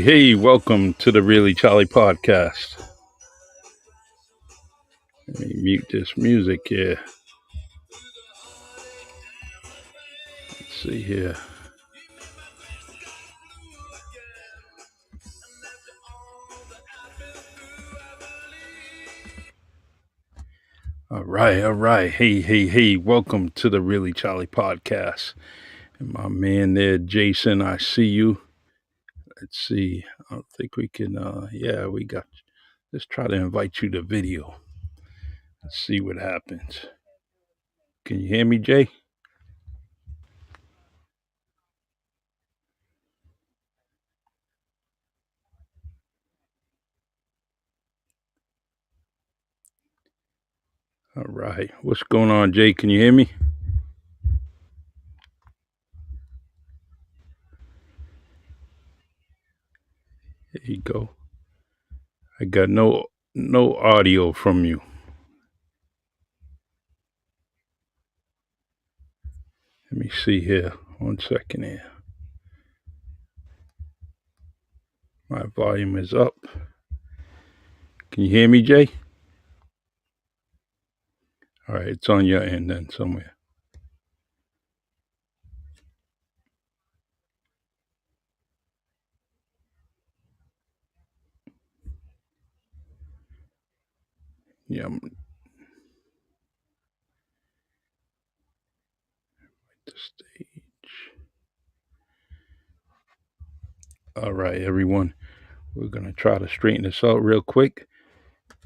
Hey, welcome to the Really Charlie podcast. Let me mute this music here. Let's see here. All right. Hey, welcome to the Really Charlie podcast. And my man there, Jason, I see you. Let's see. I don't think we can, we got, let's try to invite you to video. Let's see what happens. Can you hear me, Jay? All right. What's going on, Jay? Can you hear me? There you go. I got no audio from you. Let me see here. 1 second here. My volume is up. Can you hear me, Jay? All right, it's on your end then somewhere. Yeah, the stage. All right, everyone. We're gonna try to straighten this out real quick.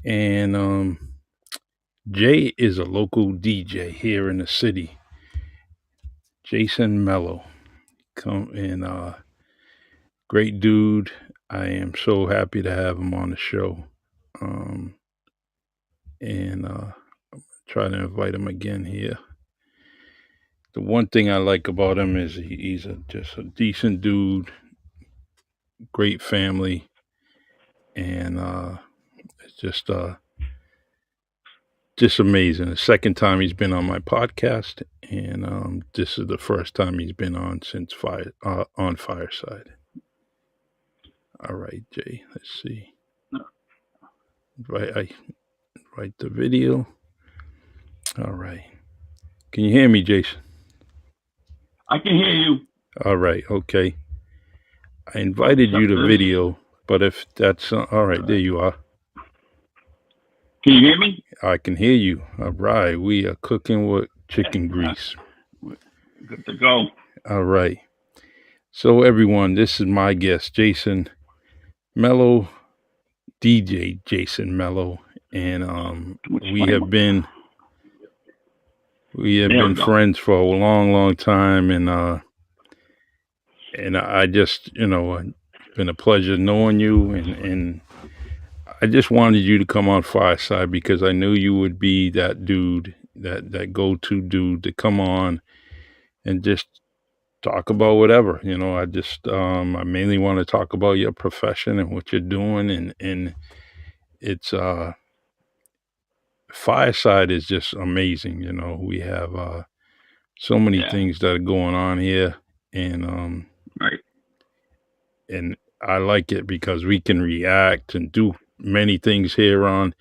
And Jay is a local DJ here in the city. Jason Mello. Great dude. I am so happy to have him on the show. Um, and try to invite him again here. The one thing I like about him is he's just a decent dude, great family, and it's just amazing. The second time he's been on my podcast, and this is the first time he's been on since on Fireside. All right, Jay. Let's see. I write the video. All right. Can you hear me, Jason? I can hear you. All right. Okay. I I'll invited you accept to this. video, but if that's all right, there you are. Can you hear me? I can hear you. All right. We are cooking with chicken grease. Good to go. All right. So, everyone, this is my guest, Jason Mello, DJ Jason Mello, and Too much we flame have up there. There we been go. friends for a long, long time, and I just it's been a pleasure knowing you, and I just wanted you to come on Fireside because I knew you would be that dude, that go to dude to come on and just talk about whatever. I mainly want to talk about your profession and what you're doing, and it's Fireside is just amazing. We have so many Yeah. things that are going on here, and Right. and I like it because we can react and do many things here on.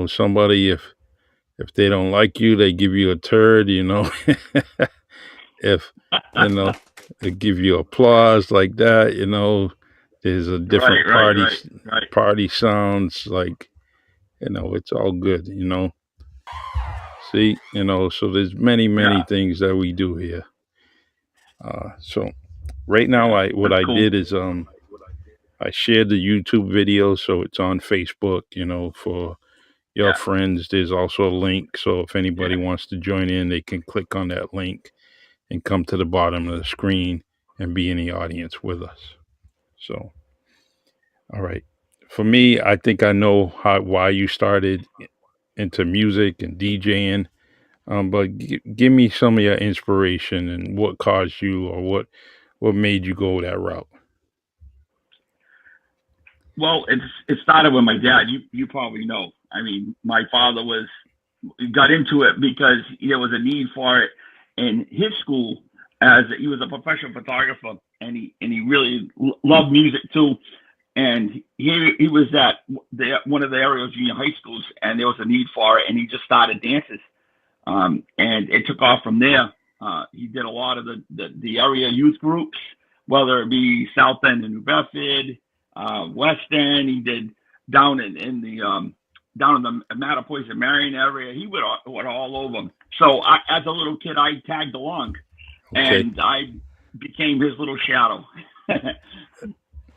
Somebody if they don't like you, they give you a turd. If you know they give you applause like that. There's a Right. different Right. Right. Right. party sounds like it's all good. See, so there's many Yeah. things that we do here. So right now, Yeah. I what That's I cool. did is I shared the YouTube video, so it's on Facebook. For your Yeah. friends, there's also a link. So if anybody Yeah. wants to join in, they can click on that link and come to the bottom of the screen and be in the audience with us. So, all right. For me, I think I know why you started into music and DJing. But give me some of your inspiration and what caused you, or what made you go that route. Well, it started with my dad. You probably know. I mean, my father got into it because there was a need for it in his school, as he was a professional photographer, and he really loved music too. And he was at one of the area junior high schools, and there was a need for it, and he just started dances. And it took off from there. He did a lot of the area youth groups, whether it be South End and New Bedford, West End. He did down in the down in the Mattapoisett and Marion area. He went all over them. So as a little kid, I tagged along, Okay. and I became his little shadow.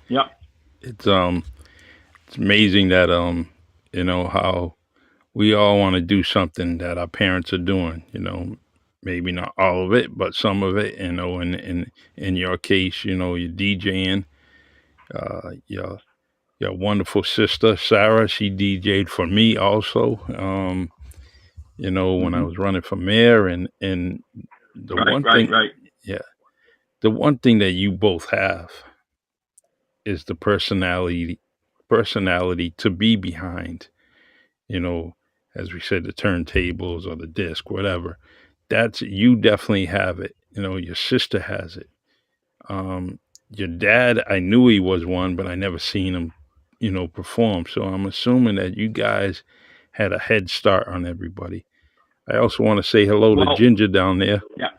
Yep. It's it's amazing that how we all want to do something that our parents are doing. Maybe not all of it, but some of it. In your case, you're DJing. Your wonderful sister Sarah, she DJ'd for me also. When I Mm-hmm. was running for mayor, and the Right. one Right. thing, Right. yeah, the one thing that you both have is the personality to be behind. You know, as we said, the turntables or the disc, whatever. That's you definitely have it. Your sister has it. Your dad, I knew he was one, but I never seen him, perform. So I'm assuming that you guys had a head start on everybody. I also want to say hello to Well. Ginger down there. Yeah.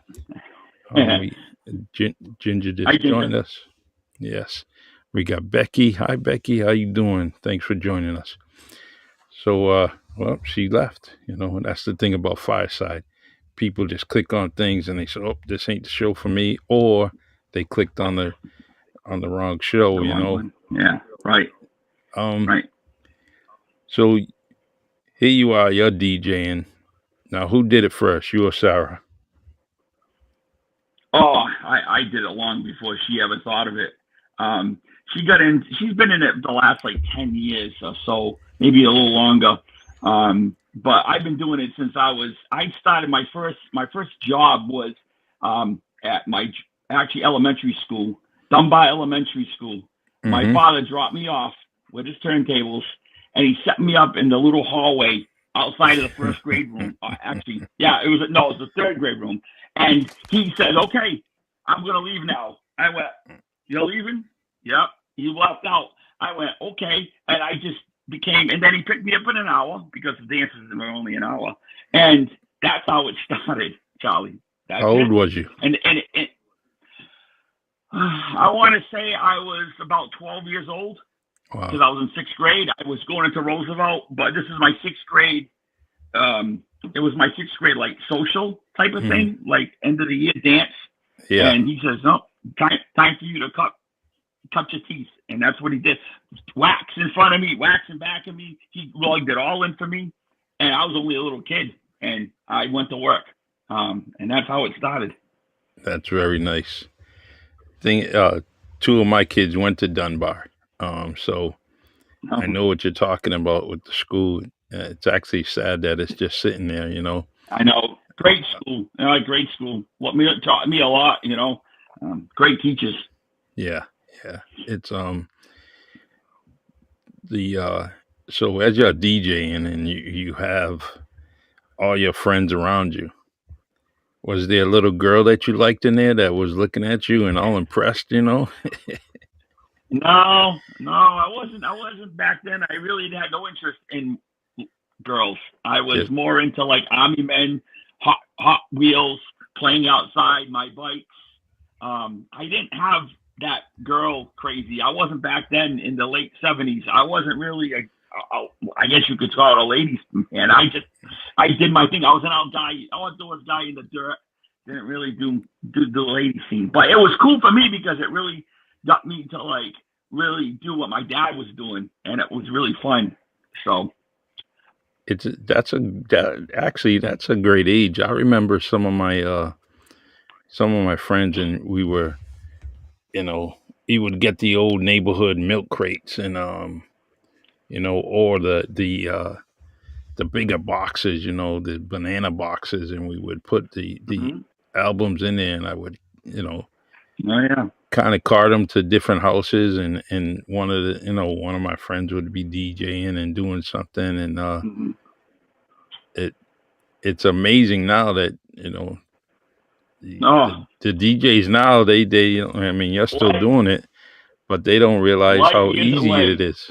We Ginger Hi, just Ginger. joined us. Yes, we got Becky. Hi, Becky. How you doing? Thanks for joining us. So, well, she left. And that's the thing about Fireside. People just click on things and they say, "Oh, this ain't the show for me," or they clicked on the wrong show. The wrong one. Yeah. Right. Um. Right. So here you are. You're DJing now. Who did it first? You or Sarah? Oh, I did it long before she ever thought of it. Um, she got in. She's been in it the last like 10 years or so, maybe a little longer. But I've been doing it since I started my first job was at my actually elementary school, Dunbar Elementary School. My Mm-hmm. father dropped me off with his turntables, and he set me up in the little hallway outside of the first grade room. Actually, yeah, it was the third grade room, and he said, "Okay, I'm gonna leave now." I went, "You're leaving?" Yep. He left out. I went, "Okay," and I just became. And then he picked me up in an hour because the dances were only an hour, and that's how it started, Charlie. How That's old it. was you? And I want to say I was about 12 years old because Wow. I was in sixth grade. I was going into Roosevelt, but this is my sixth grade. It was my sixth grade like social type of Mm-hmm. thing, like end of the year dance. Yeah, And he says, "No, time for you to cut your teeth," and that's what he did. Wax in front of me, wax in back of me. He lugged it all in for me, and I was only a little kid, and I went to work, and that's how it started. that's very nice. Thing, two of my kids went to Dunbar, so I Um, know what you're talking about with the school. It's actually sad that it's just sitting there, you know. I know, great school, great school. What me taught me a lot, great teachers. Yeah, yeah. It's the so as you're DJing and you have all your friends around you, was there a little girl that you liked in there that was looking at you and all impressed, you know? No, no, I wasn't. I wasn't back then. I really had no interest in girls. I was Just more into like army men, hot wheels, playing outside, my bikes. I didn't have that girl crazy. I wasn't back then in the late '70s. I wasn't really I guess you could call it a ladies man. I did my thing. I was an outdoors guy in the dirt. Didn't really do the lady scene, but it was cool for me because it really got me to like really do what my dad was doing, and it was really fun. So, it's actually that's a great age. I remember some of my friends and we were, you know, he would get the old neighborhood milk crates and or the bigger boxes, you know, the banana boxes, and we would put the mhm. albums in there, and I would, you know, Oh yeah. kind of cart them to different houses, and one of my friends would be DJing and doing something, and Mhm. it it's amazing now that Oh, the DJs now I mean you're still life, doing it, but they don't realize life how years easy it away. is,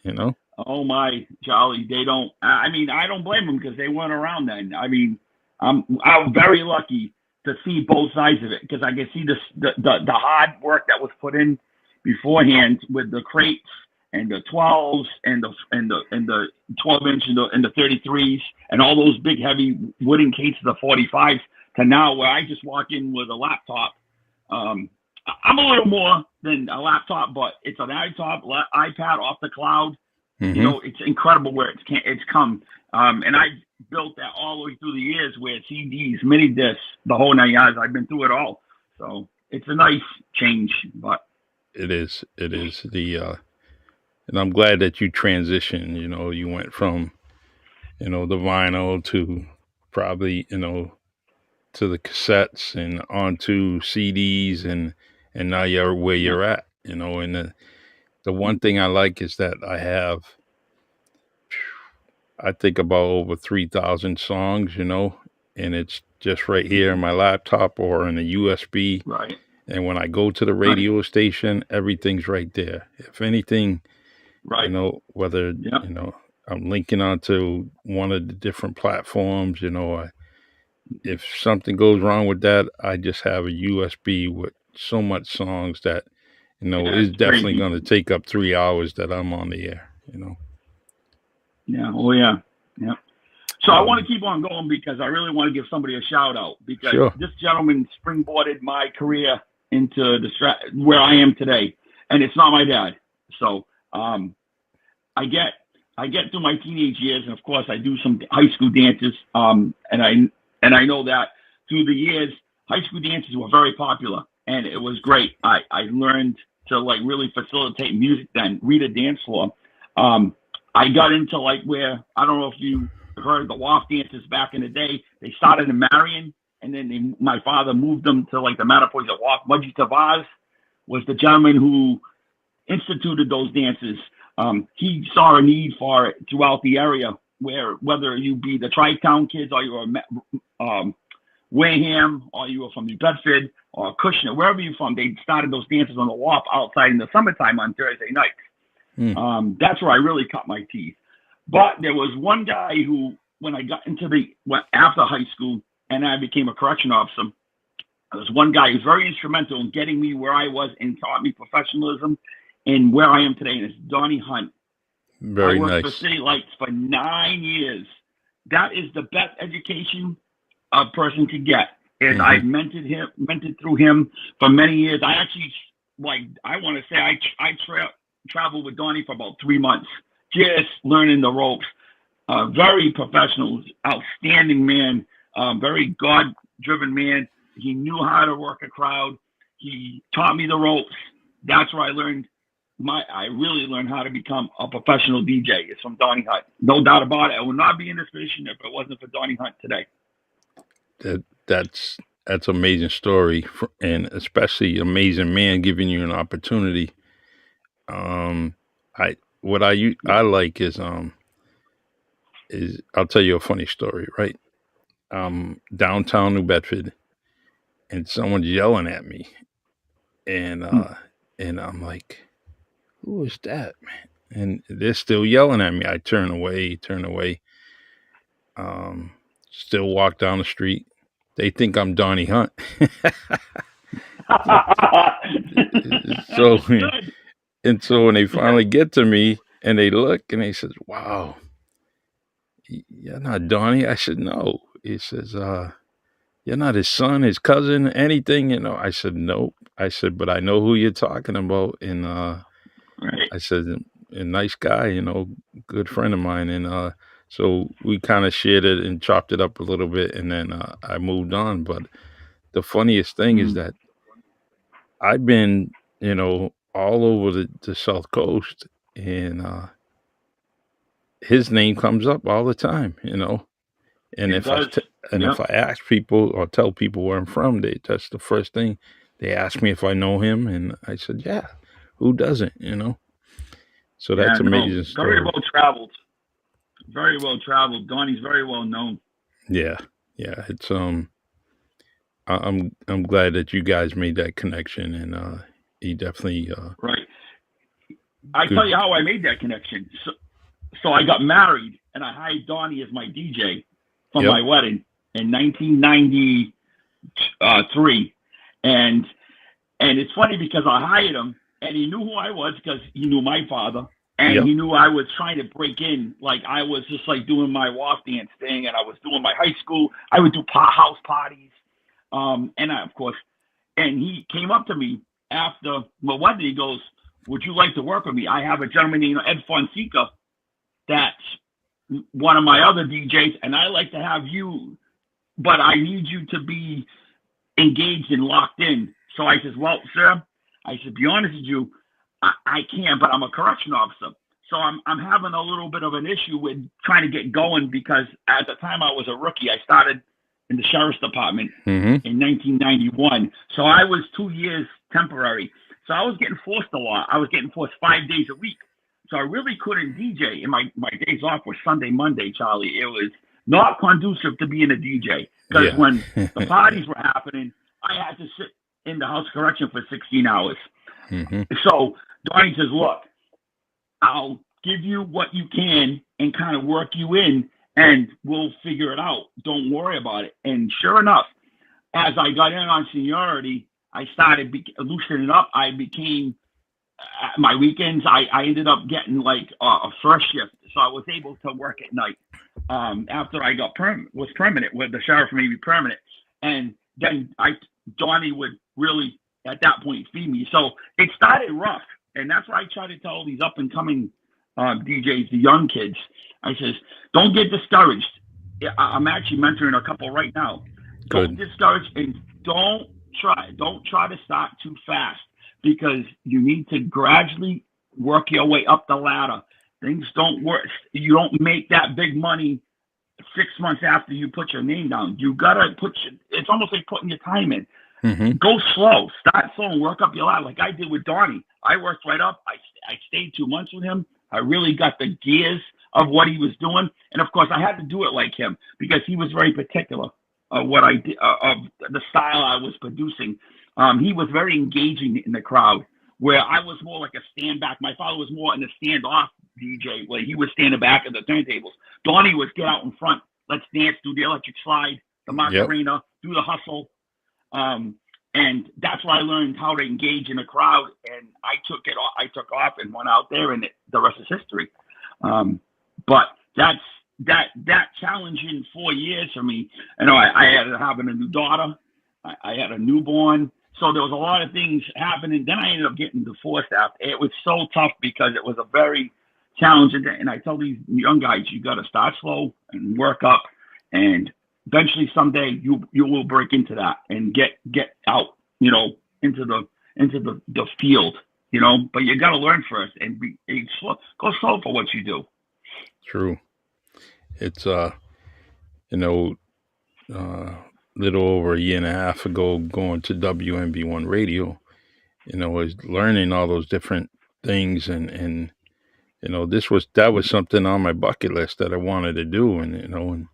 you know. Oh my, Jolly, they don't. I mean, I don't blame them because they weren't around then. I mean, I'm very lucky to see both sides of it because I can see the hard work that was put in beforehand with the crates and the 12s and the 12 inch and the 33s and all those big heavy wooden cases of 45s to now where I just walk in with a laptop. Um, I'm a little more than a laptop, but it's an iPad off the cloud. Hmm. It's incredible where it's come. And I built that all the way through the years where CDs, mini discs, the whole 9 yards. I've been through it all. So it's a nice change, but It is and I'm glad that you transitioned. You know, you went from the vinyl to probably to the cassettes and onto CDs, and now you're where yeah, you're at. You know, and the one thing I like is that I think about over 3,000 songs. You know, and it's just right here in mhm, my laptop or in a USB. right, And when I go to the right, radio station, everything's right there. If anything, right. whether, Yeah, I'm linking onto one of the different platforms, if something goes wrong with that, I just have a USB with so much songs that, yeah, is it's definitely crazy. going to take up 3 hours that I'm on the air. Yeah, oh yeah, yeah. So I want to Um, keep on going because I really want to give somebody a shout out because sure. this gentleman springboarded my career into where I am today, and it's not my dad. So I get I get through my teenage years, and of course I do some high school dances. And I know that through the years, high school dances were very popular, and it was great. I learned to like really facilitate music then, read a dance floor. I got into like where, I don't know if you heard the WAF dances back in the day. They started in Marion, and then my father moved them to like the Mattapoisett WAF. Mudgy Tavaz was the gentleman who instituted those dances. He saw a need for it throughout the area, where whether you be the Tri-Town kids or you were Wareham or you were from New Bedford or Kushner, wherever you're from, they started those dances on the WAF outside in the summertime on Thursday nights. That's where I really cut my teeth. But there was one guy who, when I got into after high school and I became a correction officer, there was one guy who's very instrumental in getting me where I was and taught me professionalism and where I am today, and it's Donnie Hunt. Very I worked nice. for City Lights for 9 years. That is the best education a person could get. And I've mentored through him for many years. I actually, I want to say I traveled with Donnie for about 3 months, just learning the ropes. Very professional, outstanding man, very God-driven man. He knew how to work a crowd. He taught me the ropes. That's where I really learned how to become a professional DJ. It's from Donnie Hunt. No doubt about it. I would not be in this position if it wasn't for Donnie Hunt today. That's amazing story, and especially amazing man giving you an opportunity. What I like is I'll tell you a funny story, right? Downtown New Bedford, and someone's yelling at me, and I'm like, who is that, man? And they're still yelling at me. I turn away, still walk down the street. They think I'm Donnie Hunt. so so when they finally get to me and they look and they says, wow, you're not Donnie. I said, no. He says, you're not his son, his cousin, anything, I said, nope. I said, but I know who you're talking about. And Right. I said, a nice guy, good friend of mine. And so we kind of shared it and chopped it up a little bit, and then I moved on. But the funniest thing is that I've been, all over the South Coast, and his name comes up all the time, And It does. if I ask people or tell people where I'm from, that's the first thing they ask me, if I know him, and I said, yeah, who doesn't, So that's amazing story. Very well traveled. Very well traveled. Donnie's very well known. Yeah, it's I'm glad that you guys made that connection, and he definitely right. I tell you how I made that connection. So I got married, and I hired Donnie as my DJ for my wedding in 1993, and it's funny because I hired him, and he knew who I was because he knew my father, and he knew I was trying to break in. Like, I was just like doing my WAF dance thing, and I was doing my high school. I would do house parties, and of course, and he came up to me after my wedding. He goes, "Would you like to work with me? I have a gentleman named Ed Fonseca that's one of my other DJs, and I like to have you, but I need you to be engaged and locked in." So I says, "Well, sir," I said, "be honest with you, I can, but I'm a correction officer. So I'm having a little bit of an issue with trying to get going, because at the time I was a rookie. I started in the sheriff's department in 1991. So I was 2 years temporary. So I was getting forced a lot. I was getting forced 5 days a week. So I really couldn't DJ. And my days off were Sunday, Monday, Charlie. It was not conducive to being a DJ, because when the parties were happening, I had to sit in the house correction for 16 hours. So Donnie says, "Look, I'll give you what you can and kind of work you in, and we'll figure it out. Don't worry about it." And sure enough, as I got in on seniority, I started loosening up. I became, my weekends, I ended up getting like a first shift. So I was able to work at night after I got was permanent, with the sheriff made me permanent. And then Donnie would really, at that point, feed me. So it started rough. And that's why I try to tell these up and coming DJs, the young kids. I says, don't get discouraged. I'm actually mentoring a couple right now. Don't get discouraged, and don't try to start too fast, because you need to gradually work your way up the ladder. Things don't work. You don't make that big money 6 months after you put your name down. You gotta it's almost like putting your time in. Hmm. Go slow. Start slow and work up your ladder like I did with Donnie. I worked right up. I stayed 2 months with him. I really got the gears of what he was doing. And of course, I had to do it like him because he was very particular of what I did, of the style I was producing. He was very engaging in the crowd, where I was more like a stand back. My father was more in the standoff DJ, where he was standing back at the turntables. Donnie was get out in front. Let's dance, do the electric slide, the Yep. Macarena, do the hustle. And that's where I learned how to engage in a crowd. And I took it. I took off and went out there, and the rest is history. But that challenging 4 years for me. I had having a new daughter. I had a newborn. So there was a lot of things happening. Then I ended up getting divorced after. It was so tough because it was a very challenging. And I tell these young guys, you got to start slow and work up, and eventually someday you will break into that and get out, into the field, But you got to learn first and go slow for what you do. True. It's you know, uh, little over a year and a half ago, going to WMB1 radio, is learning all those different things, and that was something on my bucket list that I wanted to do, and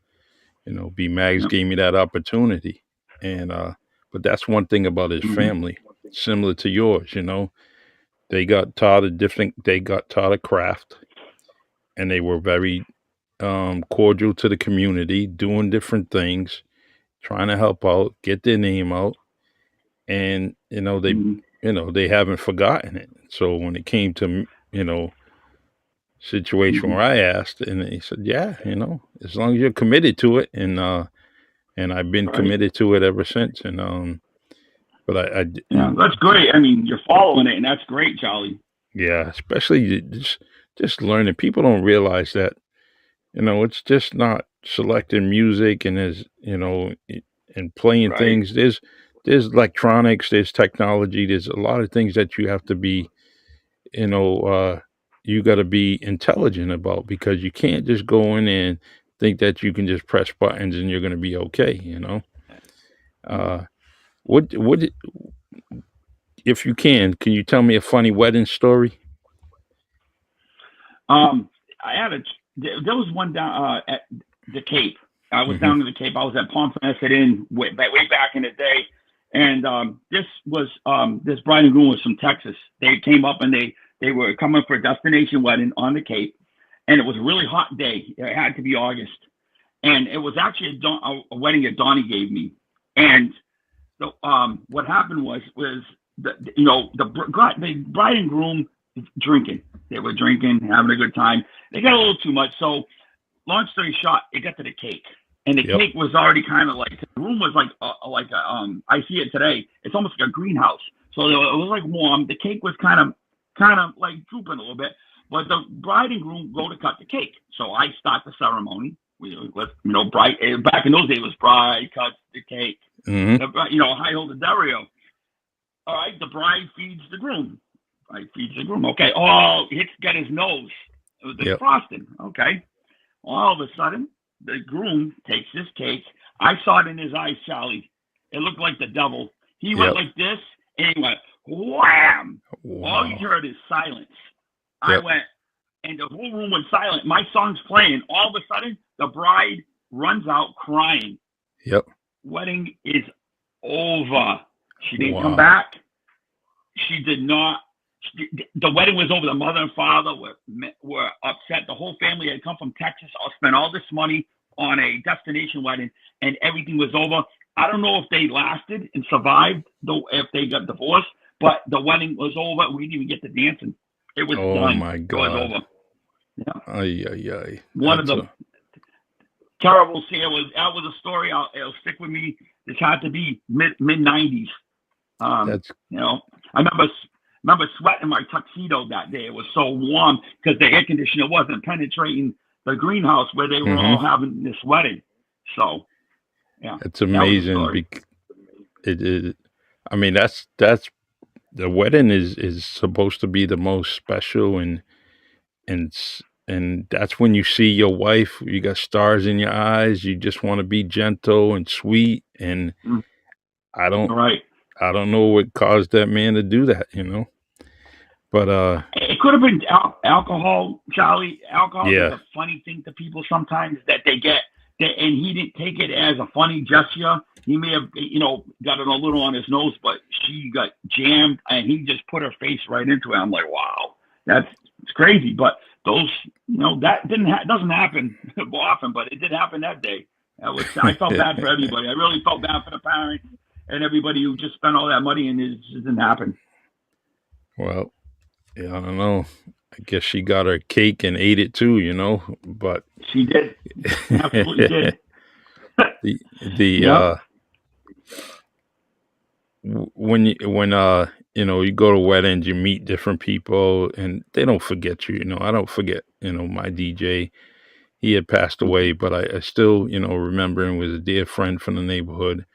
B Mags Yeah. gave me that opportunity, and but that's one thing about his Mm-hmm. family, similar to yours, they got taught a craft, and they were very cordial to the community, doing different things, trying to help out, get their name out, and Mm-hmm. they haven't forgotten it. So when it came to situation Mm-hmm. where I asked, and he said, "Yeah, as long as you're committed to it," and I've been Right. committed to it ever since. And but Yeah, that's great. I mean, you're following it, and that's great, Charlie. yeah, especially just learning. People don't realize that it's just not selecting music and and playing Right. things. There's electronics, there's technology, there's a lot of things that you have to be, you know, uh, you got to be intelligent about, because you can't just go in and think that you can just press buttons and you're going to be okay. Uh, what if you can you tell me a funny wedding story? Um, I had there was one down at the Cape. I was Hmm. down in the Cape. I was at Pomfret Inn way back in the day, and this bride and groom was from Texas. They came up and they were coming for a destination wedding on the Cape, and it was a really hot day. It had to be August, and it was actually a wedding that Donnie gave me. And so what happened was the bride and groom drinking. They were drinking, having a good time. They got a little too much. So long story short, it got to the cake, and the Yep. cake was already kind of like the room was like a I see it today. It's almost like a greenhouse. So it was like warm. The cake was kind of like drooping a little bit. But the bride and groom go to cut the cake. So I start the ceremony. Bride back in those days it was bride cuts the cake. Hmm. High hold the Dario. All right, the bride feeds the groom. Bride feeds the groom. Okay. Oh, it's got his nose. It was the Yep. frosting. Okay. All of a sudden, the groom takes his cake. I saw it in his eyes, Charlie. It looked like the devil. He went Yep. like this, and he went wham. All you Wow. heard is silence. I Yep. went, and the whole room went silent. My song's playing. All of a sudden, the bride runs out crying. Yep. Wedding is over. She didn't come Wow. back. She did not. The wedding was over. The mother and father were upset. The whole family had come from Texas. I spent all this money on a destination wedding, and everything was over. I don't know if they lasted and survived, though, if they got divorced. But the wedding was over. We didn't even get to dancing. It was Oh done. my It was God. over. Yeah. Ay, ay, ay. One of That's the a terrible scene. That was a story. It'll stick with me. This had to be mid 90s. Um, that's you know, I remember sweating my tuxedo that day. It was so warm because the air conditioner wasn't penetrating the greenhouse where they were hmm all having this wedding. So yeah, it's that was a amazing. story. It, I mean, that's the wedding is supposed to be the most special, and that's when you see your wife. You got stars in your eyes. You just want to be gentle and sweet, and Mm, I don't right. I don't know what caused that man to do that, but It could have been alcohol, Charlie. Alcohol is yeah. a funny thing to people sometimes that they get, and he didn't take it as a funny gesture. He may have, got it a little on his nose, but she got jammed, and he just put her face right into it. I'm like, wow, that's it's crazy. But those, that doesn't happen often, but it did happen that day. I felt bad for everybody. I really felt bad for the parents and everybody who just spent all that money, and it just didn't happen. Well, yeah, I don't know. I guess she got her cake and ate it too, but She did, absolutely did. the Yep. when you go to weddings, you meet different people, and they don't forget you. I don't forget. My DJ. He had passed away, Mhm. but I still remember him, was a dear friend from the neighborhood.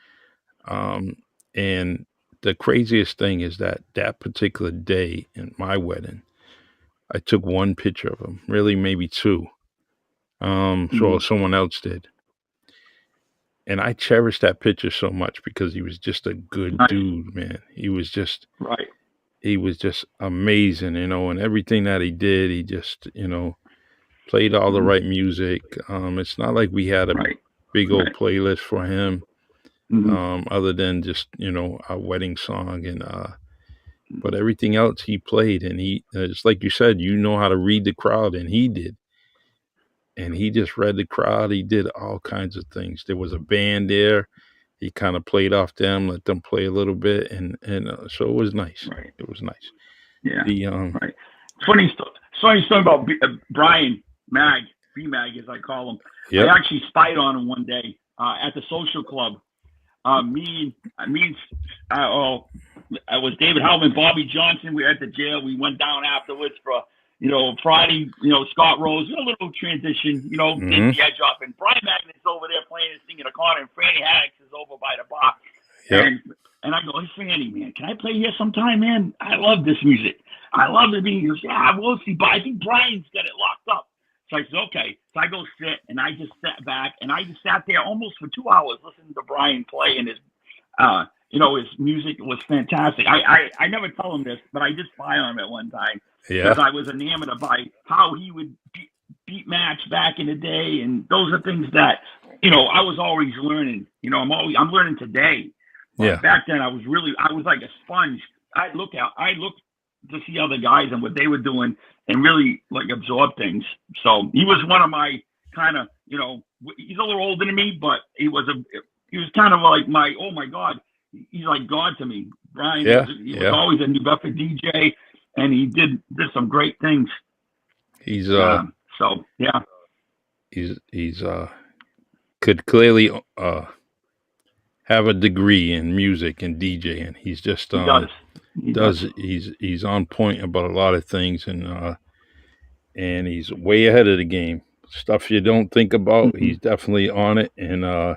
Um, and the craziest thing is that particular day in my wedding, I took one picture of him, really maybe two. So Mhm. someone else did. And I cherish that picture so much because he was just a good Nice. dude, man. Right. He was just amazing, and everything that he did, he just, played all the Mhm. right music. It's not like we had a Right. big old Right. playlist for him, Mhm. other than just, our wedding song, and but everything else he played, and it's like you said, how to read the crowd, and he did. And he just read the crowd. He did all kinds of things. There was a band there. He kind of played off them, let them play a little bit, and so it was nice. Right. It was nice. Yeah. The Right. Funny story about Brian Mag, B Mag as I call him. I Yep. actually spied on him one day at the social club. Me and I was David Hellman, Bobby Johnson. We were at the jail. We went down afterwards for Friday. Scott Rose, a little transition. Did Hmm. the edge up, and Brian Magnus over there playing and singing a corner, and Franny Haddix is over by the bar, Yep. and I go, hey Franny, man, can I play here sometime, man? I love this music. I love it. He goes, yeah, we'll see, but I think Brian's got it locked up. So I said, okay. So I go sit, and I just sat back, and I just sat there almost for 2 hours listening to Brian play, and his music was fantastic. I never tell him this, but I did spy on him at one time because Yeah. I was enamored by how he would beat match back in the day, and those are things that I was always learning. I'm learning today, but Yeah. back then I was like a sponge. I looked to see other guys and what they were doing, and really like absorb things. So he was one of my kind of he's a little older than me, but he was kind of like oh my god, he's like God to me. Brian Yeah. he was Yeah. always a New Bedford DJ, and he did some great things. He's So yeah, he's could clearly have a degree in music and DJing. He's just he does. He does. does he's on point about a lot of things, and he's way ahead of the game. Stuff you don't think about, Mm-hmm. he's definitely on it, Yeah.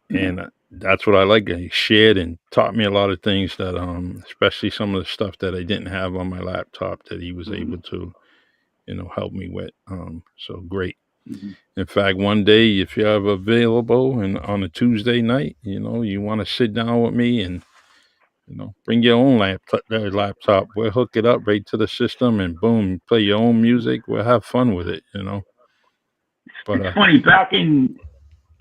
and that's what I like. He shared and taught me a lot of things that, especially some of the stuff that I didn't have on my laptop, that he was Mm-hmm. able to, help me with. So great. Mm-hmm. In fact, one day, if you're ever available and on a Tuesday night, you want to sit down with me and bring your own laptop. We'll hook it up right to the system, and boom, play your own music. We'll have fun with it. But It's funny. Back in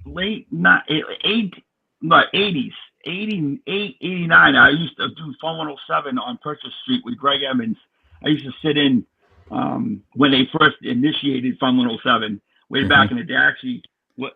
late not eight not 80s 88 89, I used to do phone 107 on Purchase Street with Greg Emmons. I used to sit in when they first initiated Fun 107 way hmm back in the day. Actually,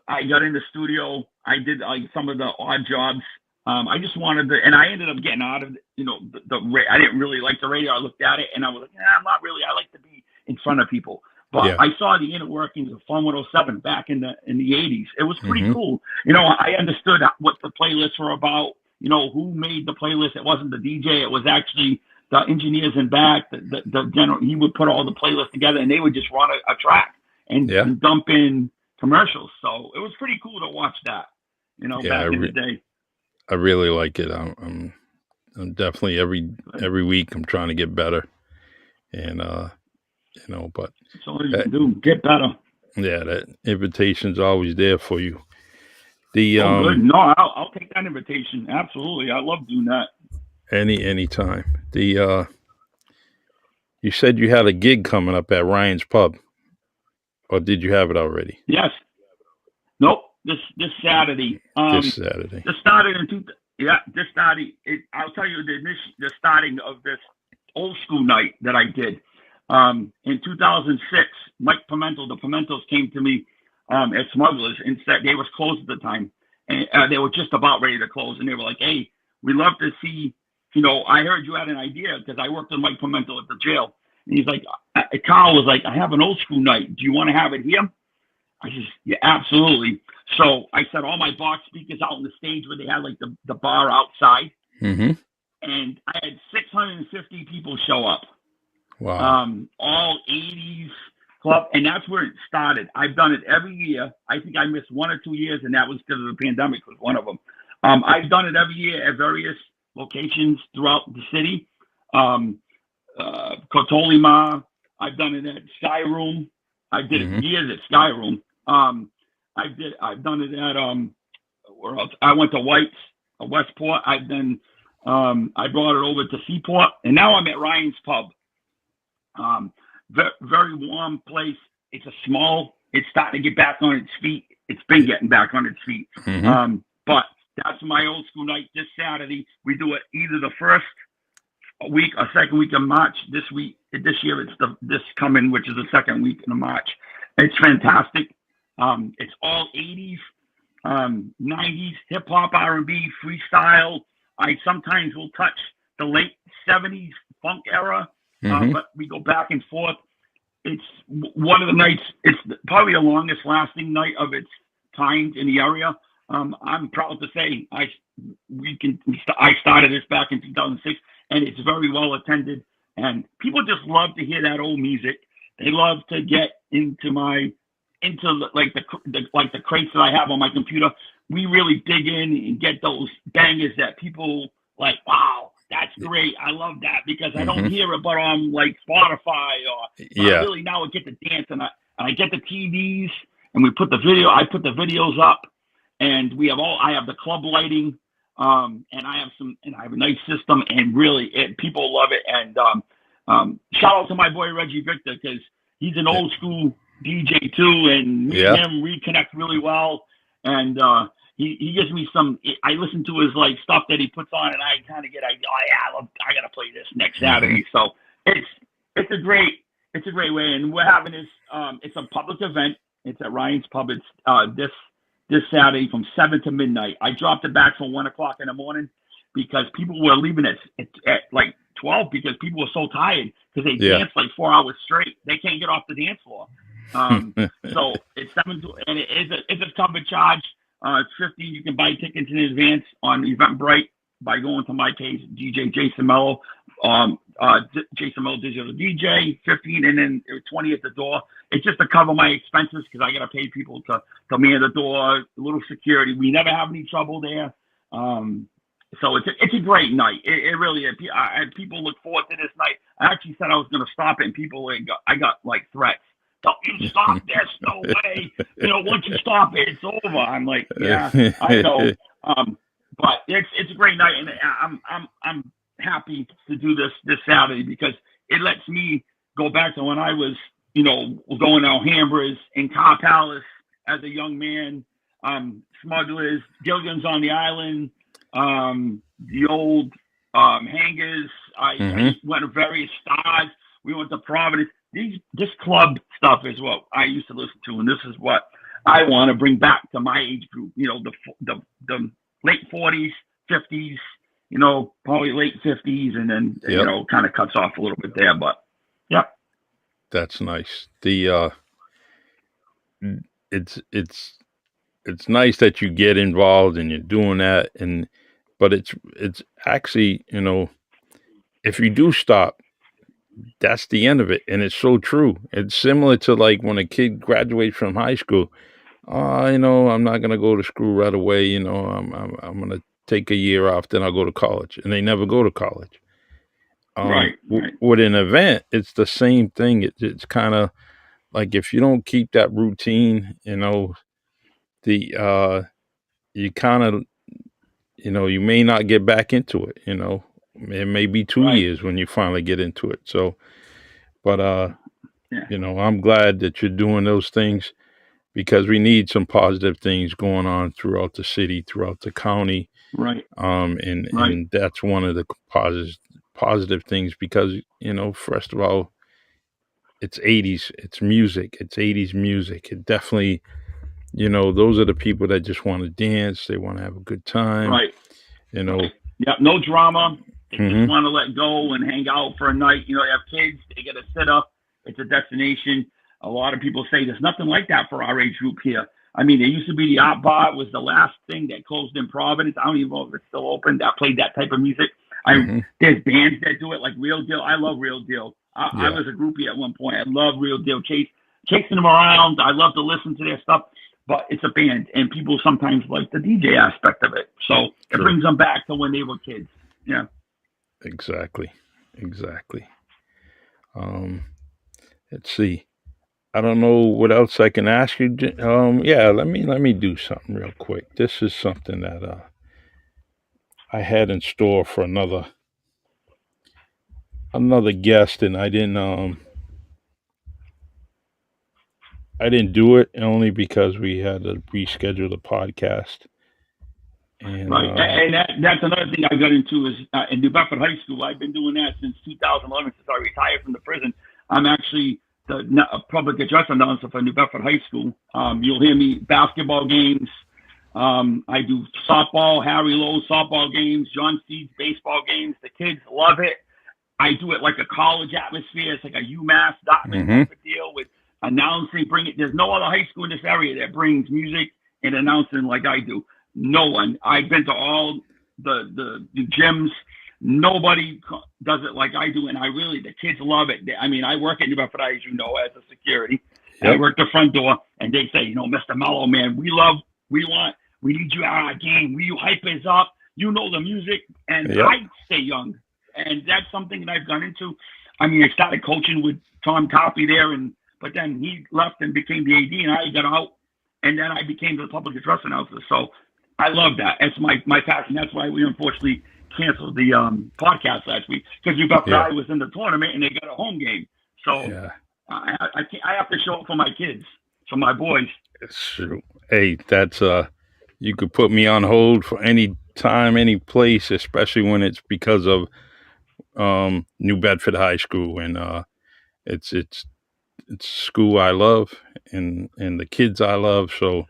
I got in the studio. I did like some of the odd jobs. I just wanted to, and I ended up getting out of I didn't really like the radio. I looked at it and I was like, I'm not really. I like to be in front of people. But yeah, I saw the inner workings of Fun 107 back in the 80s. It was pretty hmm cool. I understood what the playlists were about. Who made the playlist. It wasn't the DJ. It was actually the engineers in back. The general. He would put all the playlists together, and they would just run a track and, yeah, and dump in commercials. So it was pretty cool to watch that. yeah. Back in the day. I really like it. I'm definitely every week I'm trying to get better, and but That's all you that can do. Get better. yeah, that invitation's always there for you. The Oh, good. No, I'll take that invitation. Absolutely. I love doing that. anytime. You said you had a gig coming up at Ryan's Pub, or did you have it already? Yes. Nope. This Saturday. This Saturday. This started in two. Yeah, this started. I'll tell you the starting of this old school night that I did. In 2006, Mike Pimentel, the Pimentels came to me at Smugglers and said they was closed at the time, and they were just about ready to close, and they were like, "Hey, we love to see. I heard you had an idea because I worked with Mike Pimentel at the jail." And he's like, Carl was like, "I have an old school night. Do you want to have it here?" I said, "Yeah, absolutely." So I set all my box speakers out on the stage where they had like the bar outside, Mm-hmm. and I had 650 people show up. Wow. All 80s club, and that's where it started. I've done it every year. I think I missed 1 or 2 years, and that was because of the pandemic was one of them. I've done it every year at various locations throughout the city. Um, Kotolima. I've done it at Sky Room. I did Mm-hmm. it years at Sky Room. I've done it at where else? I went to White's, Westport. I brought it over to Seaport, and now I'm at Ryan's Pub. Very warm place. It's a small. It's starting to get back on its feet. It's been getting back on its feet. Mm-hmm. But that's my old school night this Saturday. We do it either the first week or second week of March. This year, it's this coming, which is the second week in March. It's fantastic. It's all 80s, 90s, hip hop, R&B, freestyle. I sometimes will touch the late 70s funk era, Mm-hmm. but we go back and forth. It's one of the nights. It's probably the longest lasting night of its kind in the area. I'm proud to say I started this back in 2006, and it's very well attended. And people just love to hear that old music. They love to get into the crates that I have on my computer. We really dig in and get those bangers that people like. Wow, that's great. I love that because I don't Mm-hmm. hear it, but on like Spotify but I Yeah. really now get to dance and I get the TVs and we put the video. I put the videos up, and I have the club lighting, and I have a nice system, and really people love it. And shout out to my boy Reggie Victor because he's an old school DJ too, and me and Yeah. him reconnect really well. And he gives me some. I listen to his like stuff that he puts on, and I kind of get I gotta play this next Mm-hmm. Saturday. So it's a great way, and we're having this. It's a public event. It's at Ryan's Pub. It's this Saturday from 7 to midnight. I dropped it back from 1 o'clock in the morning because people were leaving at like 12 because people were so tired because they Yeah. danced like 4 hours straight. They can't get off the dance floor. So it's 7 to, and it's a cover charge. It's 15. You can buy tickets in advance on Eventbrite by going to my page, DJ Jason Mello. Jason Mello Digital DJ, 15, and then 20 at the door. It's just to cover my expenses because I got to pay people to man the door, a little security. We never have any trouble there. So it's a great night. It really is. People look forward to this night. I actually said I was going to stop it, and I got like threats. Don't you stop this? No way. Once you stop it, it's over. I'm like, yeah, I know. But it's a great night, and I'm happy to do this Saturday because it lets me go back to when I was, going to Alhambras and Car Palace as a young man, Smugglers, Gilligan's on the Island, the old hangers. I Mm-hmm. went to various stars. We went to Providence. This club stuff is what I used to listen to, and this is what I want to bring back to my age group. The late 40s, 50s. Probably late 50s, and then Yep. kind of cuts off a little bit there. But yeah, That's nice. It's nice that you get involved and you're doing that, but it's actually, if you do stop, that's the end of it, and it's so true. It's similar to like when a kid graduates from high school. Oh, I'm not gonna go to school right away. I'm gonna take a year off, then I'll go to college, and they never go to college. Right. Right. With an event, it's the same thing. It's kind of like if you don't keep that routine, the you kind of you may not get back into it. It may be two Right. years when you finally get into it. So, but Yeah. I'm glad that you're doing those things because we need some positive things going on throughout the city, throughout the county. Right. And Right. that's one of the positive things because first of all, it's 80s, it's music, it's 80s music. It definitely, those are the people that just want to dance, they want to have a good time, Right. you know. Right. Yeah. No drama. They just Hmm. want to let go and hang out for a night. They have kids. They get a sitter. It's a destination. A lot of people say there's nothing like that for our age group here. I mean, there used to be the Art Bar. It was the last thing that closed in Providence. I don't even know if it's still open. That played that type of music. I Hmm. There's bands that do it like Real Deal. I love Real Deal. I Yeah, was a groupie at one point. I love Real Deal. Chasing them around. I love to listen to their stuff. But it's a band, and people sometimes like the DJ aspect of it. So it true. brings them back to when they were kids. Yeah. Exactly. Exactly. um let's see, I don't know what else I can ask you. Yeah, let me do something real quick. This is something that I had in store for another guest, and I didn't do it only because we had to reschedule the podcast. And Right. That's another thing I got into is in New Bedford High School. I've been doing that since 2011, since I retired from the prison. I'm actually the public address announcer for New Bedford High School. You'll hear me basketball games. I do softball, Harry Lowe softball games, John Seeds baseball games. The kids love it. I do it like a college atmosphere. It's like a UMass Dartmouth hmm. type of deal with announcing. Bring it. There's no other high school in this area that brings music and announcing like I do. No one. I've been to all the gyms. Nobody does it like I do, and I really the kids love it. I mean, I work at New Bedford, as you know, as a security. And I Yep. work the front door, and they say, Mr. Mello, man, we need you at our game. Will you hype us up? You know the music, and Yep. I stay young, and that's something that I've gone into. I mean, I started coaching with Tom Coffey there, but then he left and became the AD, and I got out, and then I became the public address announcer. So I love that. It's my passion. That's why we unfortunately canceled the podcast last week because New Bedford Yeah. I was in the tournament and they got a home game. So Yeah. I have to show up for my kids, for my boys. It's true. Hey, that's you could put me on hold for any time, any place, especially when it's because of New Bedford High School, and it's school I love, and the kids I love. So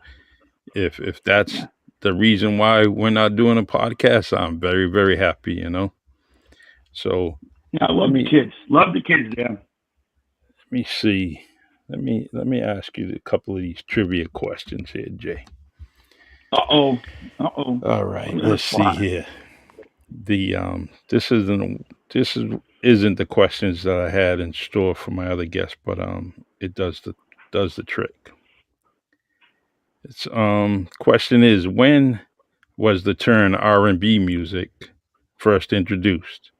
if that's Yeah, the reason why we're not doing a podcast, I'm very very happy. So yeah. I let love the me kids. Love the kids there. let me see. Let me ask you a couple of these trivia questions here, Jay. Uh oh. Uh oh. All Put right, me on the let's see spot. here. The this isn't the questions that I had in store for my other guest, but it does the trick. It's question is, when was the term R&B music first introduced?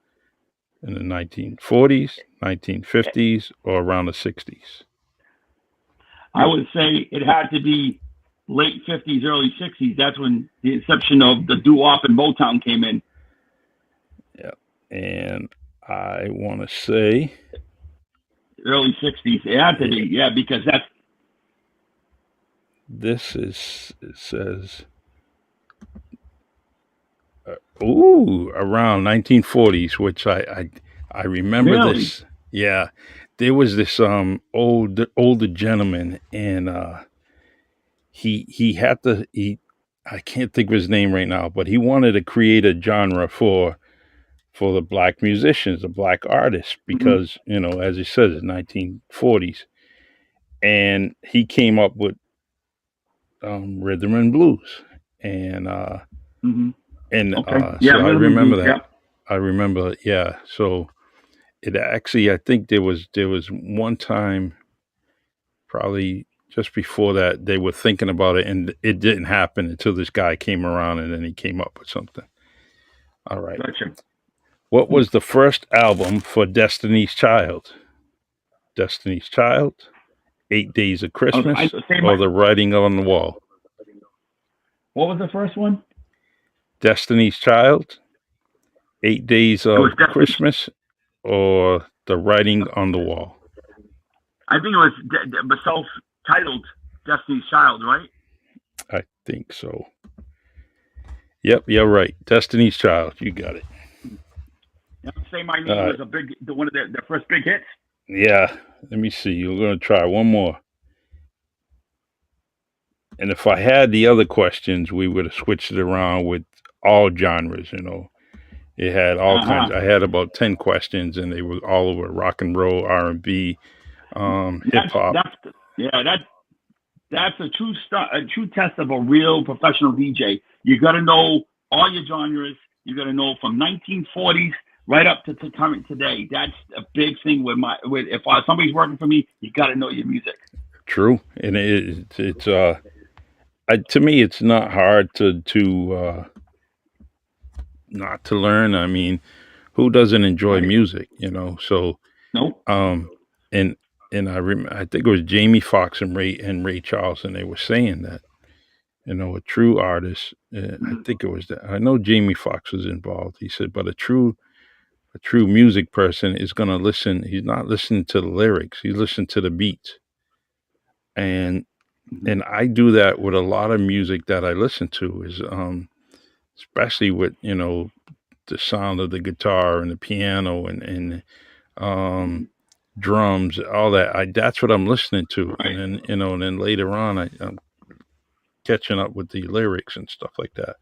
In the 1940s, 1950s, or around the 60s? I would say it had to be late 50s, early 60s. That's when the inception of the doo-wop and Motown came in. Yeah. And I want to say, Early 60s. It had to yeah, be, yeah, because that's it says, around 1940s, which I remember really. this. Yeah, there was this older gentleman, and he had to he I can't think of his name right now, but he wanted to create a genre for the black musicians, the black artists, Hmm. because as he says, in 1940s, and he came up with rhythm and blues, and Hmm. Okay. Yeah, so I rhythm and remember blues. that. Yeah. I remember, yeah. So it actually, I think there was one time, probably. just before that, they were thinking about it, and it didn't happen until this guy came around, and then he came up with something. All right. Gotcha. What was the first album for Destiny's Child? Destiny's Child, 8 Days of I Christmas, say or my. The Writing on the Wall? What was the first one? Destiny's Child, 8 Days It was of Destiny. Christmas, or The Writing on the Wall? I think it was self-titled Destiny's Child, right? I think so. Yep, you're right. Destiny's Child. You got it. Say My Name Uh, was one of their first big hits. yeah, let me see. We're going to try one more. And if I had the other questions, we would have switched it around with all genres, you know. It had all Uh kinds. huh. I had about 10 questions, and they were all over rock and roll, R&B, hip hop. Yeah, that's a true test of a real professional DJ. You got to know all your genres. You got to know from 1940s right up to current today. That's a big thing with if somebody's working for me, you got to know your music. True, and it's to me, it's not hard to not to learn. I mean, who doesn't enjoy Right? music, you know? So, Nope. um, and I think it was Jamie Foxx and Ray Charles, and they were saying that, you know, a true artist. I think it was that. I know Jamie Foxx was involved. He said, but a true music person is going to listen. He's not listening to the lyrics. He listens to the beats, and Mm-hmm. I do that with a lot of music that I listen to. Is especially with the sound of the guitar and the piano and Mm-hmm. um, drums, all that. That's what I'm listening to, and Right. then and then later on, I'm catching up with the lyrics and stuff like that.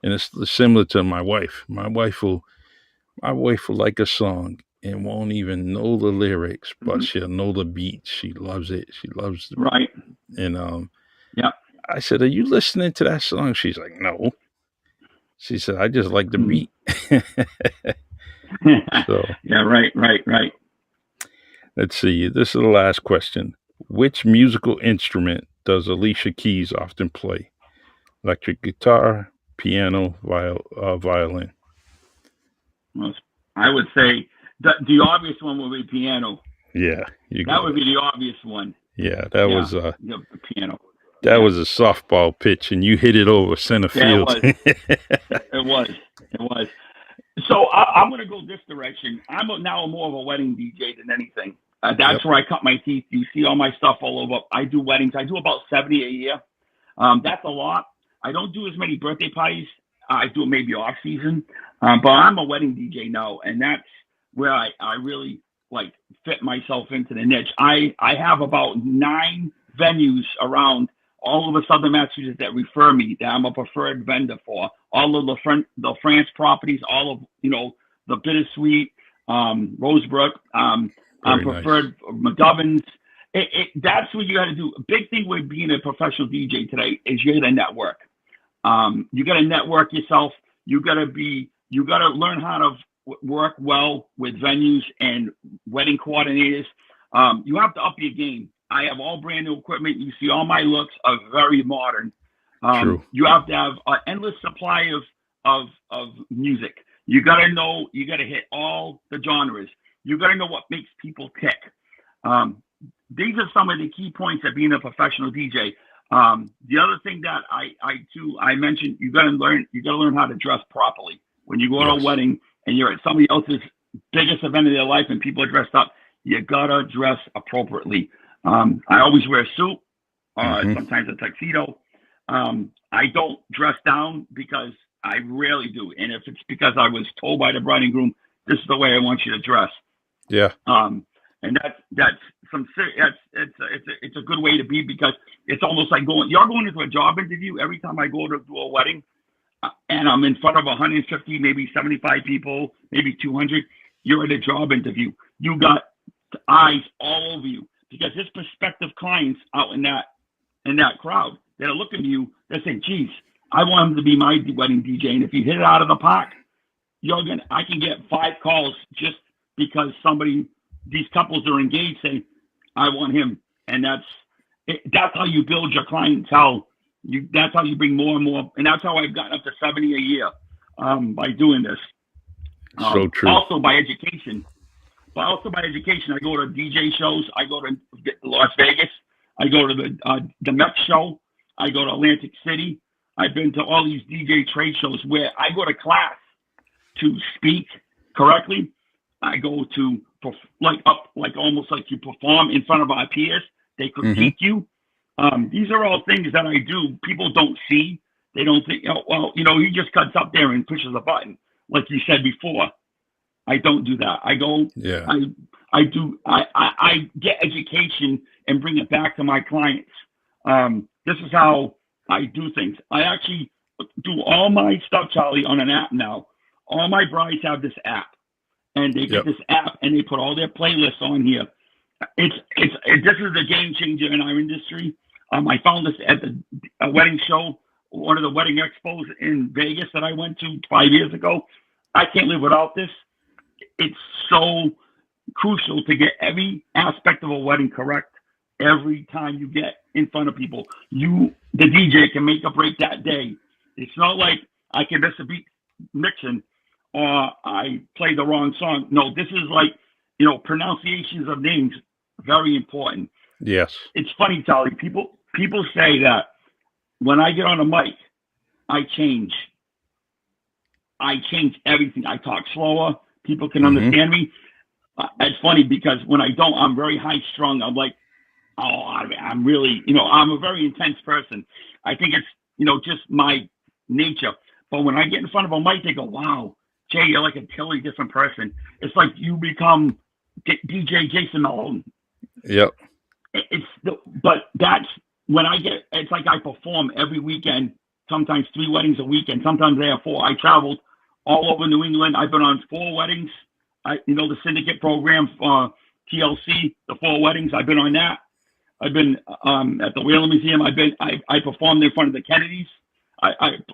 And it's similar to my wife. My wife will like a song and won't even know the lyrics, but Mm-hmm. she'll know the beat. She loves it. She loves the Right. and Yeah. I said, "Are you listening to that song?" She's like, "No." She said, "I just like the beat." So Yeah. Right. Right. Right. let's see. This is the last question. Which musical instrument does Alicia Keys often play? Electric guitar, piano, violin. Well, I would say the obvious one would be piano. Yeah, you That got would it. be the obvious one. Yeah, that Yeah, was the piano. that Yeah, was a softball pitch, and you hit it over center yeah, it field. was. It was. It was. So I'm going to go this direction. Now more of a wedding DJ than anything. Yep. That's where I cut my teeth. You see all my stuff all over. I do weddings. I do about 70 a year. That's a lot. I don't do as many birthday parties. I do it maybe off season. But I'm a wedding DJ now, and that's where I really like fit myself into the niche. I have about 9 venues around all over Southern Massachusetts that refer me that I'm a preferred vendor for. All of the France properties, all of the Bittersweet, Rosebrook, Very nice. preferred McGovern's. That's what you got to do. A big thing with being a professional DJ today is you got to network. You got to network yourself. You got to learn how to work well with venues and wedding coordinators. You have to up your game. I have all brand new equipment. You see, all my looks are very modern. True. You have to have an endless supply of music. You got to know. You got to hit all the genres. You got to know what makes people tick. Um, these are some of the key points of being a professional DJ. The other thing that I mentioned, you got to learn how to dress properly. When you go to a Yes. wedding and you're at somebody else's biggest event of their life and people are dressed up, you gotta dress appropriately. I always wear a suit, Hmm. sometimes a tuxedo. I don't dress down because I rarely do, and if it's because I was told by the bride and groom, this is the way I want you to dress. Yeah. And that's it's a good way to be because it's almost like you're going into a job interview every time I go to do a wedding and I'm in front of 150, maybe 75 people, maybe 200. You're at a job interview. You got eyes all over you because there's prospective clients out in that crowd that are looking at you. They say, "Geez, I want him to be my wedding DJ." And if you hit it out of the park, I can get 5 calls just because these couples are engaged saying, "I want him," and That's how you build your clientele. That's how you bring more and more, and that's how I've gotten up to 70 a year by doing this. So true. Also by education. But also by education, I go to DJ shows. I go to Las Vegas. I go to the Met show. I go to Atlantic City. I've been to all these DJ trade shows where I go to class to speak correctly. I go to like almost like you perform in front of our peers. They Hmm. critique you. These are all things that I do. People don't see. They don't think, oh, well, he just cuts up there and pushes a button, like you said before. I don't do that. I go, Yeah. I, I get education and bring it back to my clients. This is how I do things. I actually do all my stuff, Charlie, on an app now. All my brides have this app, and they get Yep. this app, and they put all their playlists on here. This is a game changer in our industry. I found this at a wedding show, one of the wedding expos in Vegas that I went to 5 years ago. I can't live without this. It's so crucial to get every aspect of a wedding correct every time you get in front of people. The DJ, can make or break that day. It's not like I can miss a beat mixing or I play the wrong song. No, this is like, pronunciations of names, very important. Yes. It's funny, Charlie. People say that when I get on a mic, I change. I change everything. I talk slower. People can Hmm. understand me. It's funny because when I don't, I'm very high strung. I'm like, oh, I'm really, I'm a very intense person. I think it's, just my nature. But when I get in front of a mic, they go, wow, Jay, you're like a totally different person. It's like you become DJ Jason Mello. Yep. But that's when it's like I perform every weekend, sometimes 3 weddings a weekend, sometimes I have 4. I traveled all over New England. I've been on 4 weddings. The syndicate program for TLC, the 4 weddings. I've been on that. I've been at the Whalen Museum. I performed in front of the Kennedys. I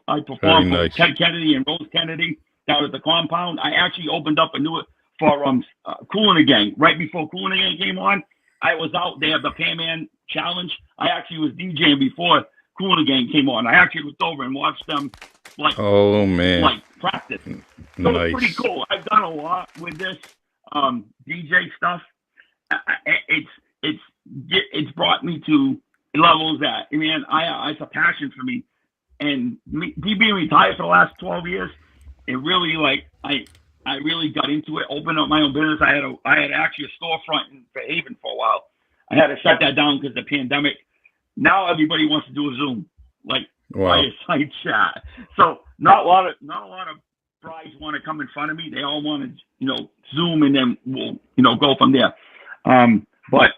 Very performed for nice. Ted Kennedy and Rose Kennedy down at the compound. I actually opened up a new for Kool and the Gang right before Kool and the Gang came on. I was out there, the Pan Man Challenge. I actually was DJing before Kool and the Gang came on. I actually looked over and watched them like Oh man. practice. So it's pretty Nice. cool. I've done a lot with this DJ stuff. It's it's it's brought me to levels that, man, it's a passion for me. And me being retired for the last 12 years, it really I really got into it. Opened up my own business. I had actually a storefront in Fairhaven for a while. I had to shut that down because of the pandemic. Now everybody wants to do a Zoom, like Wow. fireside chat. So not a lot of brides want to come in front of me. They all want to Zoom, and then we'll go from there. But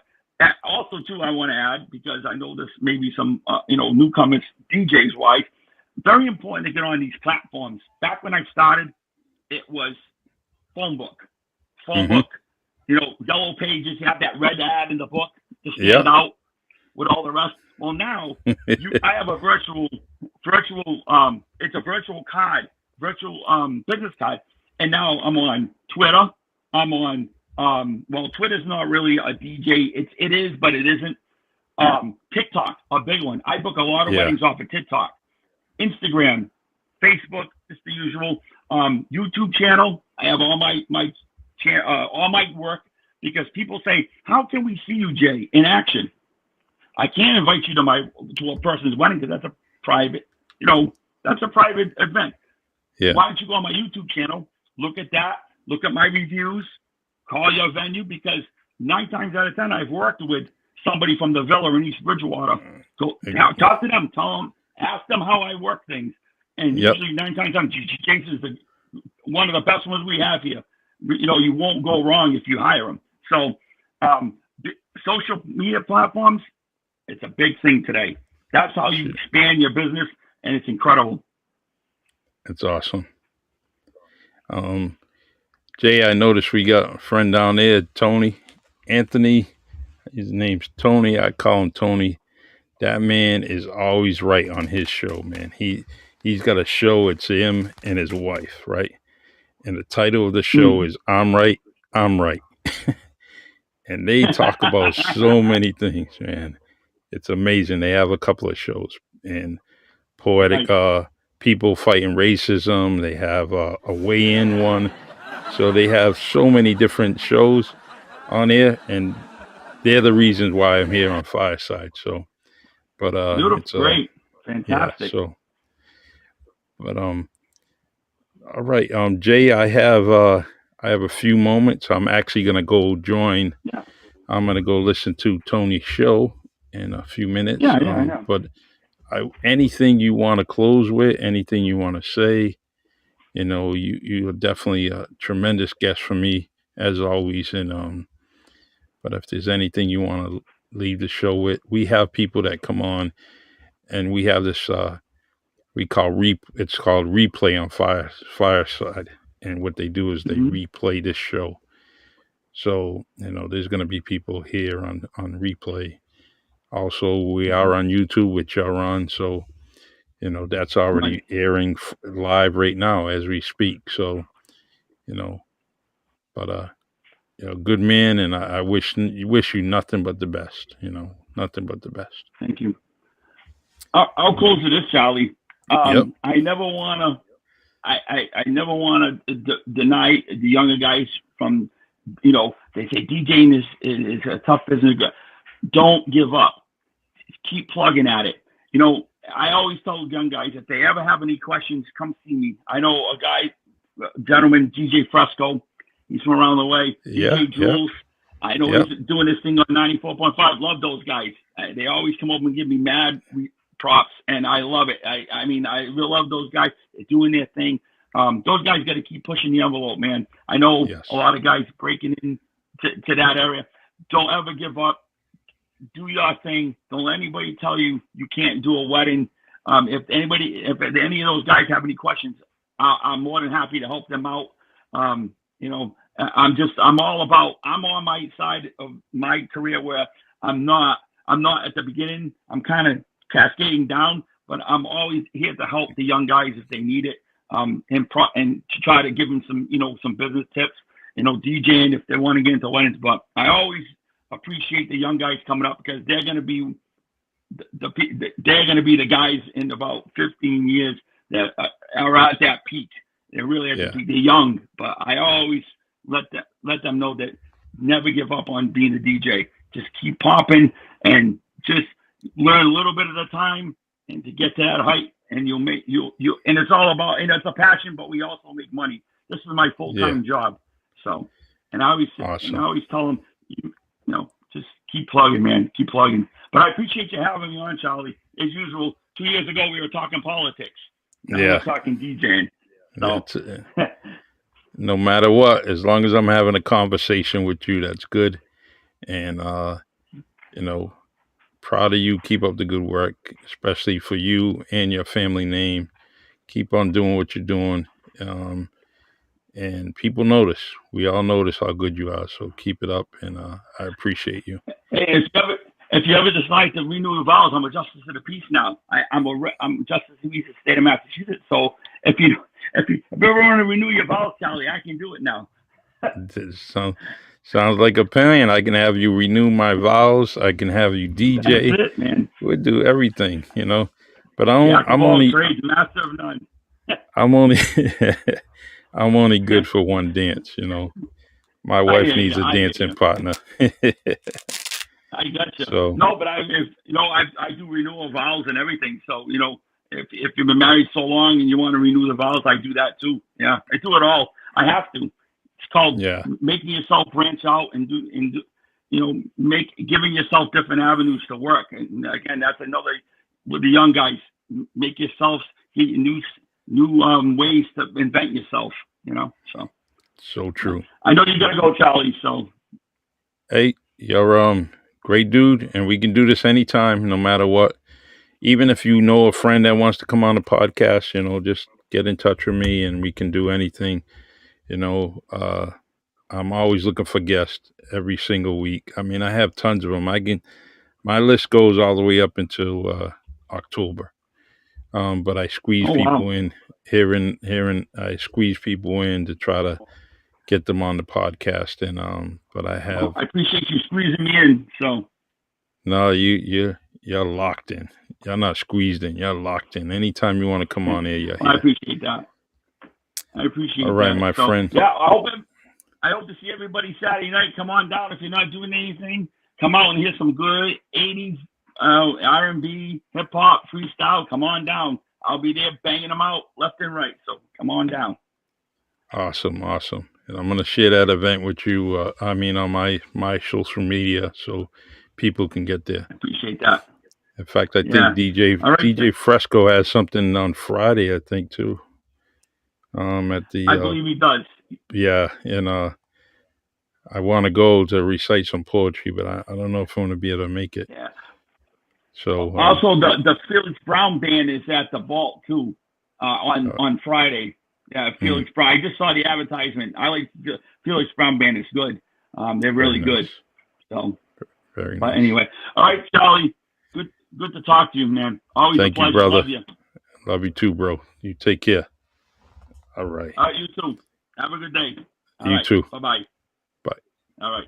also too, I want to add, because I know this maybe some newcomers, DJs wise, very important to get on these platforms. Back when I started, it was phone book, phone Hmm. book. Yellow pages. You have that red ad in the book to stand Yep. out with all the rest. Well, now I have a it's a virtual card, virtual business card, and now I'm on Twitter. I'm on well, Twitter's not really a DJ. It is, but it isn't. TikTok, a big one. I book a lot of Yeah. weddings off of TikTok, Instagram, Facebook, just the usual. YouTube channel. I have all my work, because people say, "How can we see you, Jay, in action?" I can't invite you to a person's wedding because that's a private, that's a private event. Yeah. Why don't you go on my YouTube channel, look at that, look at my reviews, call your venue, because 9 times out of 10 I've worked with somebody from the Villa in East Bridgewater. So talk to them, ask them how I work things, and Yep. usually 9 times out of 10, Jason's one of the best ones we have here. You won't go wrong if you hire him. So, social media platforms, it's a big thing today. That's how you expand your business, and it's incredible. That's awesome. Um, Jay, I noticed we got a friend down there, Tony Anthony. His name's Tony. I call him Tony. That man is always right on his show, man. He's got a show. It's him and his wife, right? And the title of the show Mm. is "I'm Right, I'm Right," and they talk about so many things, man. It's amazing. They have a couple of shows and poetic Nice. people fighting racism. They have a weigh-in one. So they have so many different shows on there, and they're the reasons why I'm here on Fireside. So, but Beautiful. it's Great. yeah. Fantastic. So, but all right, Jay, I have a few moments. I'm actually gonna go join. Yeah. I'm gonna go listen to Tony's show in a few minutes. Yeah. Yeah. I know. But anything you want to close with, anything you want to say, you are definitely a tremendous guest for me as always. And but if there's anything you want to leave the show with, we have people that come on, and we have this it's called replay on fireside, and what they do is they Hmm. replay this show. So there's going to be people here on replay. Also, we Hmm. are on YouTube, which you're on. So that's Right. already airing live right now as we speak. So you know but good man, and I wish you nothing but the best. Nothing but the best. Thank you. I'll close with this, Charlie. Yep. I never want to. I never want to deny the younger guys from. They say DJing is a tough business. Don't give up. Keep plugging at it. I always tell young guys if they ever have any questions, come see me. I know a guy, gentleman, DJ Fresco. He's from around the way. Yeah. DJ Yeah. Jules. I know Yeah. he's doing this thing on 94.5. Love those guys. They always come up and give me mad props, and I love it. I mean, I really love those guys. They're doing their thing. Those guys got to keep pushing the envelope, man. I know a Yes. lot of guys breaking in to that area. Don't ever give up. Do your thing. Don't let anybody tell you you can't do a wedding. If any of those guys have any questions, I'm more than happy to help them out. I'm all about, I'm on my side of my career where I'm not at the beginning. I'm kind of cascading down, but I'm always here to help the young guys if they need it. And to try to give them some business tips, DJing if they want to get into weddings. But I always appreciate the young guys coming up because they're going to be they're going to be the guys in about 15 years that are at that peak. They're really at the Yeah. peak. They're young, but I always let them know that never give up on being a DJ. Just keep popping and just learn a little bit at a time, and to get to that height, and you'll make you. And it's all about, it's a passion, but we also make money. This is my full Yeah. time job. So, and I Awesome. always tell them, just keep plugging, man, keep plugging. But I appreciate you having me on, Charlie. As usual, 2 years ago we were talking politics. Now we're Yeah. talking DJing. So, That's no matter what, as long as I'm having a conversation with you, that's good. And you know, proud of you. Keep up the good work, especially for you and your family name. Keep on doing what you're doing. Um, and people notice. We all notice how good you are. So keep it up, and I appreciate you. hey, if you ever decide to renew the vows, I'm a justice of the peace now. I'm justice of the peace of the state of Massachusetts. So if you ever want to renew your vows, Charlie, I can do it now. Sounds like a plan. I can have you renew my vows. I can have you That's DJ. it, man. We'll do everything. But Jack of I'm all only trades, master of none. I'm only I'm only good for one dance. My I wife hear you. needs a I hear dancing you. partner. I gotcha. So No, but I do renewal vows and everything. So if you've been married so long and you want to renew the vows, I do that too. Yeah, I do it all. I have to. It's called yeah, making yourself branch out and do make giving yourself different avenues to work. And again, that's another with the young guys. Make yourself new ways to invent yourself. So so true. I know you got to go, Charlie. So Hey, you're great dude, and we can do this anytime, no matter what. Even if you know a friend that wants to come on the podcast, just get in touch with me, and we can do anything. You know, uh, I'm always looking for guests every single week. I mean, I have tons of them. My list goes all the way up until October. But I squeeze oh wow. people in here and I squeeze people in to try to get them on the podcast. And but I Well, have I appreciate you squeezing me in. So no, you're locked in. You're not squeezed in. You're locked in. Anytime you want to come on here, you're Well, I here. appreciate that. I All appreciate right, that. my So friend. yeah, I hope to see everybody Saturday night. Come on down if you're not doing anything. Come out and hear some good '80s R&B, hip hop, freestyle. Come on down. I'll be there banging them out left and right. So come on down. Awesome, awesome. And I'm gonna share that event with you. I mean, on my social media, so people can get there. I appreciate that. In fact, I think Yeah. All right. DJ Fresco has something on Friday. I think too. At the I believe he does. yeah, and I want to go to recite some poetry, but I don't know if I'm gonna be able to make it. Yeah. So Also, the Felix Brown band is at the Vault too uh, on Friday. Yeah, mm, Felix Brown. I just saw the advertisement. I like the Felix Brown band. It's good. They're very really good. nice, So, very but nice. anyway, all right, Charlie. Good to talk to you, man. Always a Thank you, pleasure. brother. Love you. Love you too, bro. You take care. All right. All right, you too. Have a good day. All You right. too. Bye bye. Bye. All right.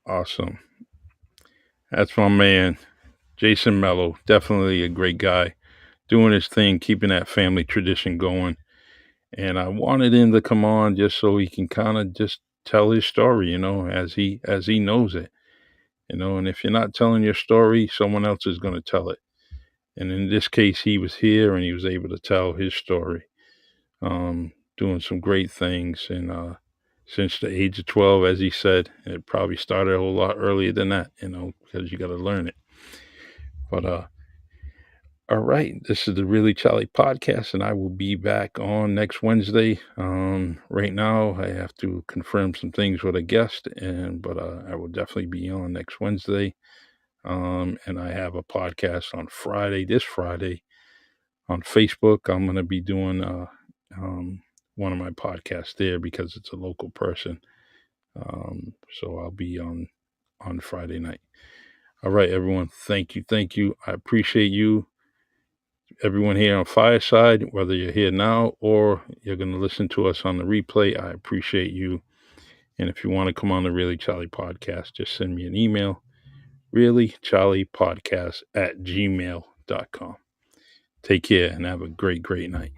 Awesome. That's my man, Jason Mello. Definitely a great guy, doing his thing, keeping that family tradition going. And I wanted him to come on just so he can kind of just tell his story, as he knows it. And if you're not telling your story, someone else is going to tell it. And in this case, he was here and he was able to tell his story, doing some great things. And since the age of 12, as he said, it probably started a whole lot earlier than that, because you got to learn it. But all right, this is the Really Charlie podcast, and I will be back on next Wednesday. Right now, I have to confirm some things with a guest, but I will definitely be on next Wednesday. And I have a podcast on Friday, this Friday, on Facebook. I'm going to be doing one of my podcasts there because it's a local person. So I'll be on Friday night. All right, everyone. Thank you. I appreciate you, everyone here on Fireside, whether you're here now or you're going to listen to us on the replay. I appreciate you. And if you want to come on the Really Charlie podcast, just send me an email, reallycharliepodcast@gmail.com. Take care and have a great, great night.